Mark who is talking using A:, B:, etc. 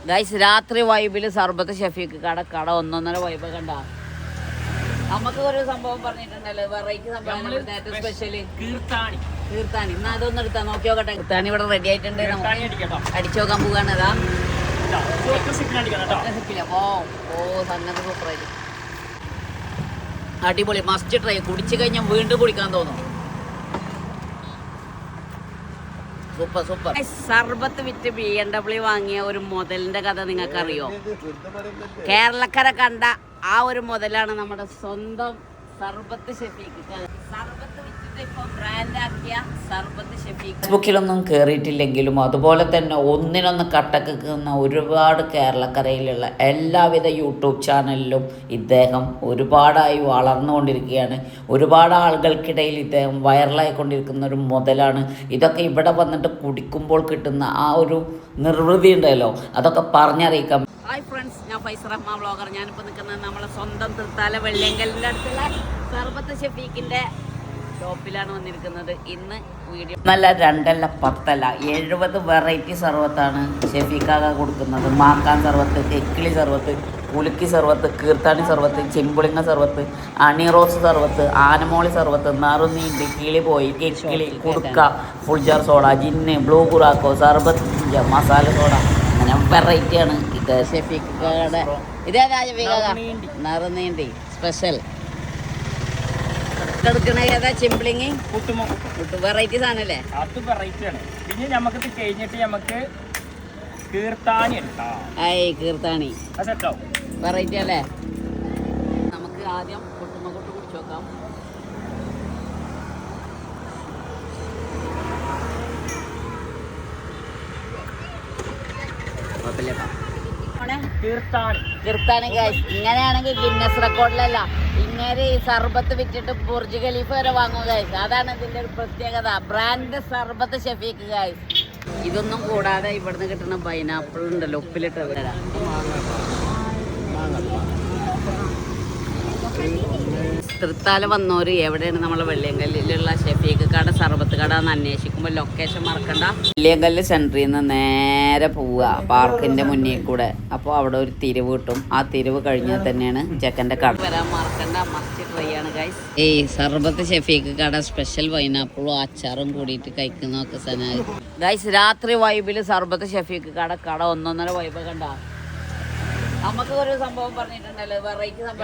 A: Guys രാത്രി വൈബില് സർബത്ത് ഷഫീഖ് കട ഒന്നൊന്നര വൈബ് കണ്ട. നമുക്ക് ഒരു സംഭവം പറഞ്ഞിട്ടുണ്ടല്ലോ, വെറൈറ്റി സംഭവം ഏറ്റവും സ്പെഷ്യല് കീർത്താണി. ഇന്ന് അതൊന്നും എടുത്താ നോക്കി നോക്കട്ടെ. കീർത്താണി ഇവിടെ റെഡി ആയിട്ടുണ്ട്, അടിച്ചു നോക്കാൻ പോകാണ്. അതാ സംഗതി സൂപ്പറായിട്ട് അടിപൊളി, മസ്റ്റ് ട്രൈ. കുടിച്ചു കഴിഞ്ഞാൽ വീണ്ടും കുടിക്കാൻ തോന്നും. Super super. സർബത്ത് വിറ്റ് BMW വാങ്ങിയ ഒരു മുതലിന്റെ കഥ നിങ്ങൾക്ക് അറിയോ? കേരളക്കര കണ്ട ആ ഒരു മുതലാണ് നമ്മുടെ സ്വന്തം സർബത്ത് ഷഫീഖ്. സർബത്ത് വിറ്റിട്ട് ഇപ്പൊ ബ്രാൻഡാക്കിയ സർബത്ത് ഷഫീഖ്. ഫേസ്ബുക്കിലൊന്നും കയറിയിട്ടില്ലെങ്കിലും അതുപോലെ തന്നെ ഒന്നിനൊന്ന് കട്ടക്കുന്ന ഒരുപാട് കേരളക്കരയിലുള്ള എല്ലാവിധ യൂട്യൂബ് ചാനലിലും ഇദ്ദേഹം ഒരുപാടായി വളർന്നുകൊണ്ടിരിക്കുകയാണ്. ഒരുപാട് ആളുകൾക്കിടയിൽ ഇദ്ദേഹം വൈറലായിക്കൊണ്ടിരിക്കുന്ന ഒരു മുതലാണ്. ഇതൊക്കെ ഇവിടെ വന്നിട്ട് കുടിക്കുമ്പോൾ കിട്ടുന്ന ആ ഒരു നിർവൃതി ഉണ്ടല്ലോ, അതൊക്കെ പറഞ്ഞറിയിക്കാം. ഹായ് ഫ്രണ്ട്സ്, ഞാൻ ഫൈസർ റഹ്മാൻ വ്ളോഗർ. ഞാനിപ്പോൾ നിൽക്കുന്നത് നമ്മളെ സ്വന്തം തൃത്താല വെള്ളിയങ്കലിൻ്റെ അടുത്തുള്ള സർബത്ത് ഷഫീഖിൻ്റെ ഷോപ്പിലാണ് വന്നിരിക്കുന്നത്. ഇന്ന് വീഡിയോ നല്ല 2 അല്ല 10 അല്ല 70 വെറൈറ്റി സർബത്താണ് ഷഫീഖാക കൊടുക്കുന്നത്. മാക്കാൻ സർബത്ത്, എക്കിളി സർബത്ത്, കുലുക്കി സർബത്ത്, കീർത്താണി സർബത്ത്, ചെമ്പുളിങ്ങ സർബത്ത്, അണിറോസ് സർബത്ത്, ആനമോളി സർബത്ത്, നറുനീണ്ട്, കിളി പോയി, കെക്കിളി, കുടുക്ക, ഫുൾ ജാർ സോഡ, ജിന്ന്, ബ്ലൂ കുറാക്കോ, സർബത്ത്, മസാല സോഡ, അങ്ങനെ വെറൈറ്റിയാണ് ഇത് ഷഫീഖയുടെ. ഇതേ നറുനീണ്ടി സ്പെഷ്യൽ എടുക്കണ ഏതാ? ചിമ്പിളിങ് വെറൈറ്റി സാധനല്ലേ?
B: അത് വെറൈറ്റി ആണ്. പിന്നെ നമുക്ക് കഴിഞ്ഞിട്ട് നമുക്ക് കീർത്താണി
A: കീർത്താണി വെറൈറ്റി അല്ലേ? നമുക്ക് ആദ്യം കുട്ടുമ്മ കുടിച്ചു നോക്കാം. കീർത്താണി ഗൈസ്. ഇങ്ങനെയാണെങ്കിൽ ഗിന്നസ് റെക്കോർഡിലല്ല, ഇങ്ങനെ ഈ സർബത്ത് വിറ്റിട്ട് ബുർജ് ഖലീഫ വരെ വാങ്ങും ഗൈസ്. അതാണ് ഇതിന്റെ ഒരു പ്രത്യേകത. ബ്രാൻഡ് സർബത്ത് ഷഫീഖ് ഗൈസ്. ഇതൊന്നും കൂടാതെ ഇവിടുന്ന് കിട്ടുന്ന പൈനാപ്പിൾ ഉണ്ടല്ലോ, ഉപ്പിലിട്ട് തൃത്താല വന്നവര് എവിടെയാണ് നമ്മളെ വെള്ളിയങ്കല്ലിലുള്ള ഷഫീഖ് കട സർബത്ത് കട എന്ന് അന്വേഷിക്കുമ്പോൾ ലൊക്കേഷൻ മറക്കണ്ട. വെള്ളിയങ്കല്ല് സെന്ററിൽ നിന്ന് നേരെ പോവുക പാർക്കിന്റെ മുന്നിൽ കൂടെ. അപ്പോൾ അവിടെ ഒരു തിരിവ് കിട്ടും. ആ തിരിവ് കഴിഞ്ഞാൽ തന്നെയാണ് ചെക്കൻ്റെ കട. വരാൻ മറക്കണ്ട, മസ്റ്റ് ട്രൈ ആണ് ഗൈസ്. സർബത്ത് ഷഫീഖ് കട സ്പെഷ്യൽ പൈനാപ്പിളും അച്ചാറും കൂടിയിട്ട് കഴിക്കുന്നതൊക്കെ സനായി ഗൈസ്. രാത്രി വൈബില് സർബത്ത് ഷഫീഖ് കട ഒന്നൊന്നര വൈബ് കണ്ട. നമുക്ക് ഒരു സംഭവം പറഞ്ഞിട്ടുണ്ടല്ലോ, വെറൈറ്റി സംഭവം